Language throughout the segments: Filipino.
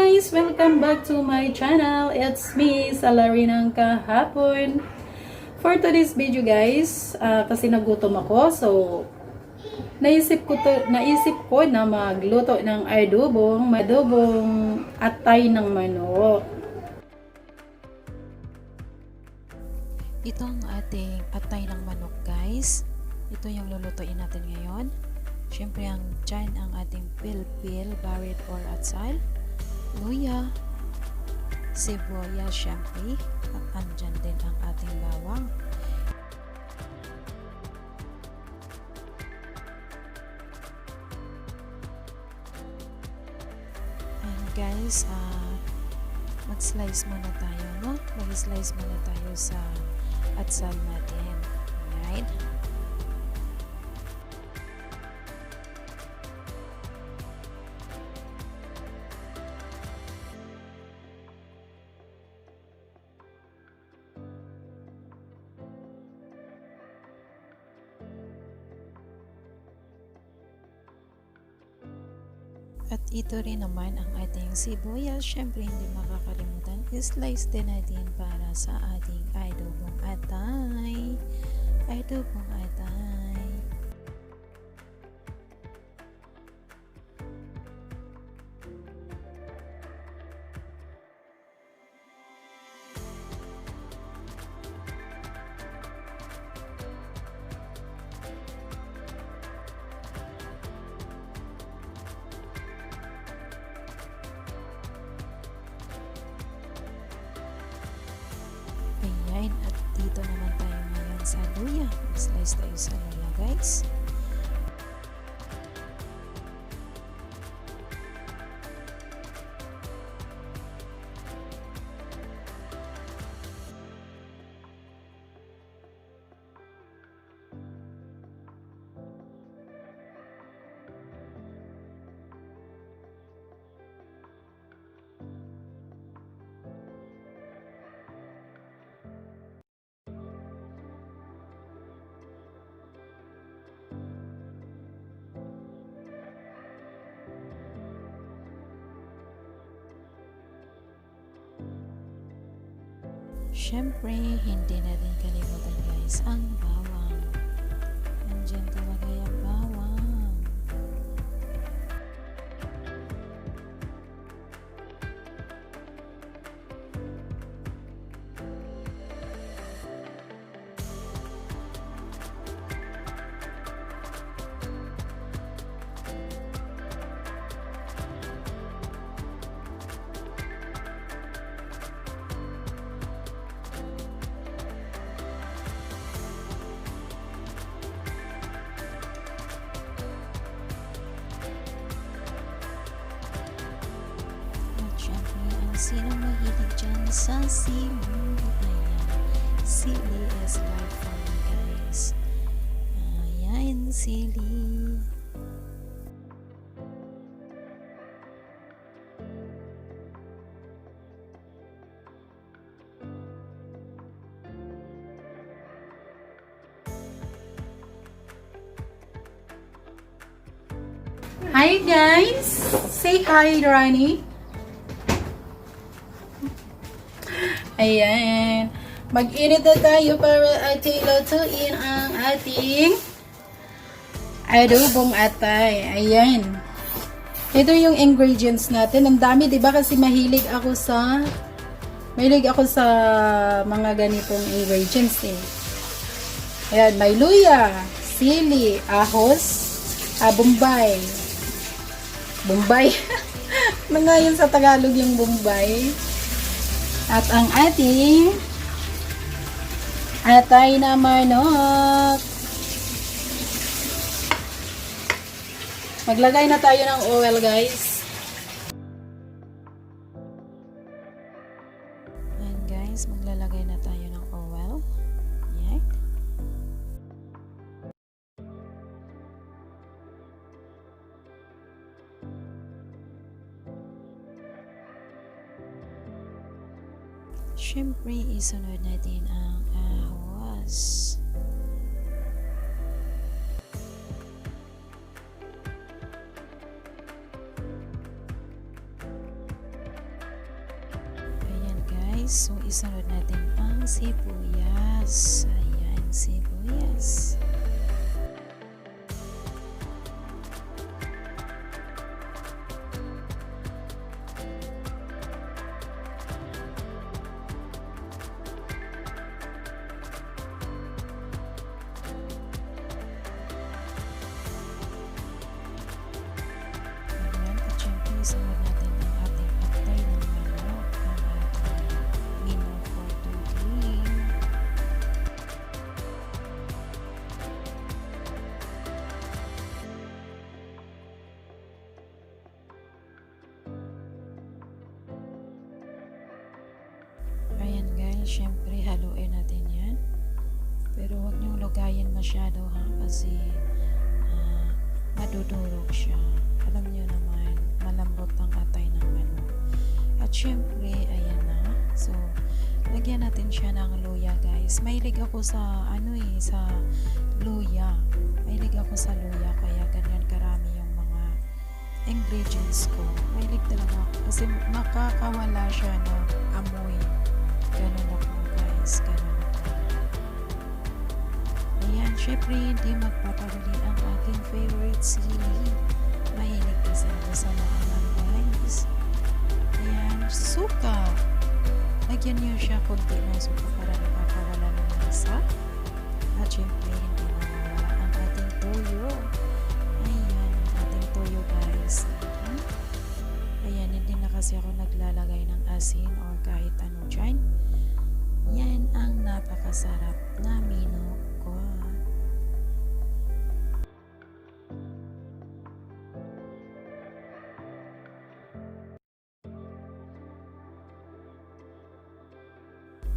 guys! Welcome back to my channel. It's me, Salary ng kahapon. For today's video guys, kasi nagutom ako, so naisip ko na magluto ng adobong atay ng manok. Ito ang ating atay ng manok guys. Ito yung lulutuin natin ngayon. Siyempre dyan ang ating pilpil, barit or atsal, luya, sibuyas syempre, at andyan din ang ating bawang. And guys, mag-slice muna tayo, no? Mag-slice muna tayo sa atsal natin. Alright? At ito rin naman ang ating sibuyas. Siyempre hindi makakalimutan, slice din natin para sa ating adobong atay. Adobong atay. Ayan, at dito naman tayo ngayon sa luya. Slice tayo sa luya guys. Siyempre, hindi natin kalimutan guys ang bawang. Nandiyan talaga yung bawang. Sino mahilig dyan sa sili? Ayan. Sili is life for me guys. Ayan, sili. Hi guys! Say hi, Rani! Ayan. Mag-init na tayo para ating lutuin ang ating adobong atay. Ayan. Ito yung ingredients natin. Ang dami, 'di ba? Kasi mahilig ako sa mga ganitong ingredients eh. Ayan, may luya, sili, ahos, bombay. Bombay. Nangayon sa Tagalog yung bombay. At ang ating atay na manok. Maglagay na tayo ng oil guys. And guys, maglalagay na tayo ng oil. Yan. Siyempre, isunod natin ang ahos. guys. So isunod natin ang sibuyas. Ayan, sibuyas. Ayan, at syempre isunod natin ang ating atay ng manok, ang ating minok for today. Ayan guys, syempre haluin natin yan. Pero huwag niyong lugayin masyado ha, kasi madudurog siya. Alam niyo naman, malambot ang atay ng manok. At syempre, ayan na. So, lagyan natin siya ng luya guys. Mahilig ako sa sa luya. Mahilig ako sa luya, kaya ganyan karami yung mga ingredients ko. Mahilig talaga ako kasi makakawala siya ng amoy. Ganun ako guys, ganun ako. Ayan, syempre hindi magpapahuli ang aking favorite sili. Mahilig kasi ako sa maangang guys. Ayan, suka. Lagyan niyo siya konti ng suka para nakakawala ng lasa. At syempre hindi mawawala ang ating toyo. Ayan, ang ating toyo guys. Ayan, hindi na kasi ako naglalagay ng asin or kahit ano dyan. Yan ang napakasarap na minok ko.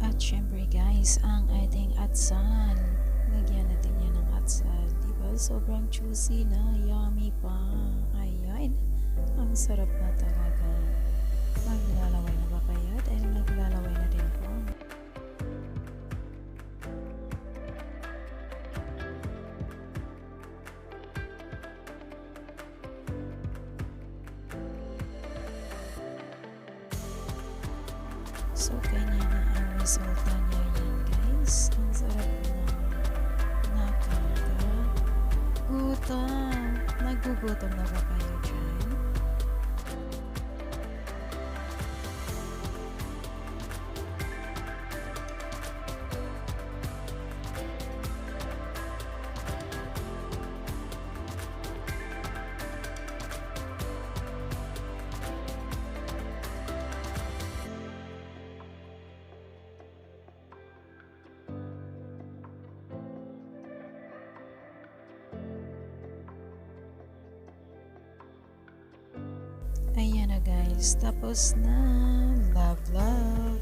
At syempre guys, ang ating atsal. Lagyan natin yan ng atsal. Diba? Sobrang juicy na, yummy pa. Ayan. Ang sarap na talaga. Maglalaway na ba kayo? Dahil naglalaway na din po. So, ganyan na ang resulta niya yan guys. Ang sarap na nakaka-gutom. Nagugutom na ba kayo dyan? Ayan na guys, tapos na. Love, love.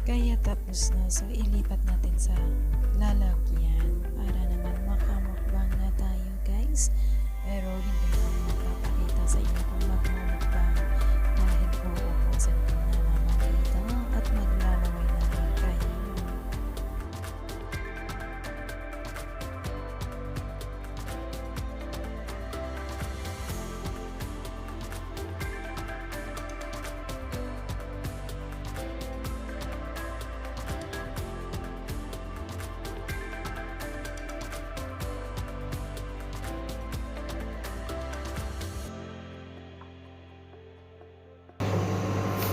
Kaya tapos na. So, ilipat natin sa lalagyan para naman makamukbang na tayo guys. Pero hindi ko magpapakita sa inyo kung magmumukbang dahil uubusan ko na naman dito at maglalaway na rin kayo.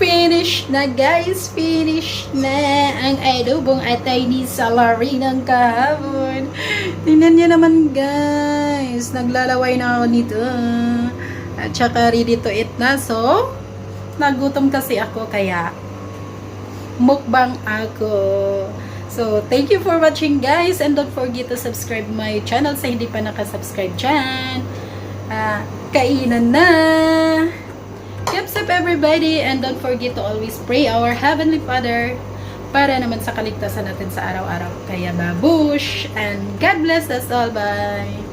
Finish na guys, finish na ang adobong atay ni Salary ng kahapon. Tingnan niyo naman guys, naglalaway na ako nito. At saka ready to eat na. So, nagutom kasi ako kaya mukbang ako. So, thank you for watching guys and don't forget to subscribe my channel sa hindi pa nakasubscribe dyan. Kainan na! Keep up everybody and don't forget to always pray our Heavenly Father para naman sa kaligtasan natin sa araw-araw. Kaya babush and God bless us all. Bye!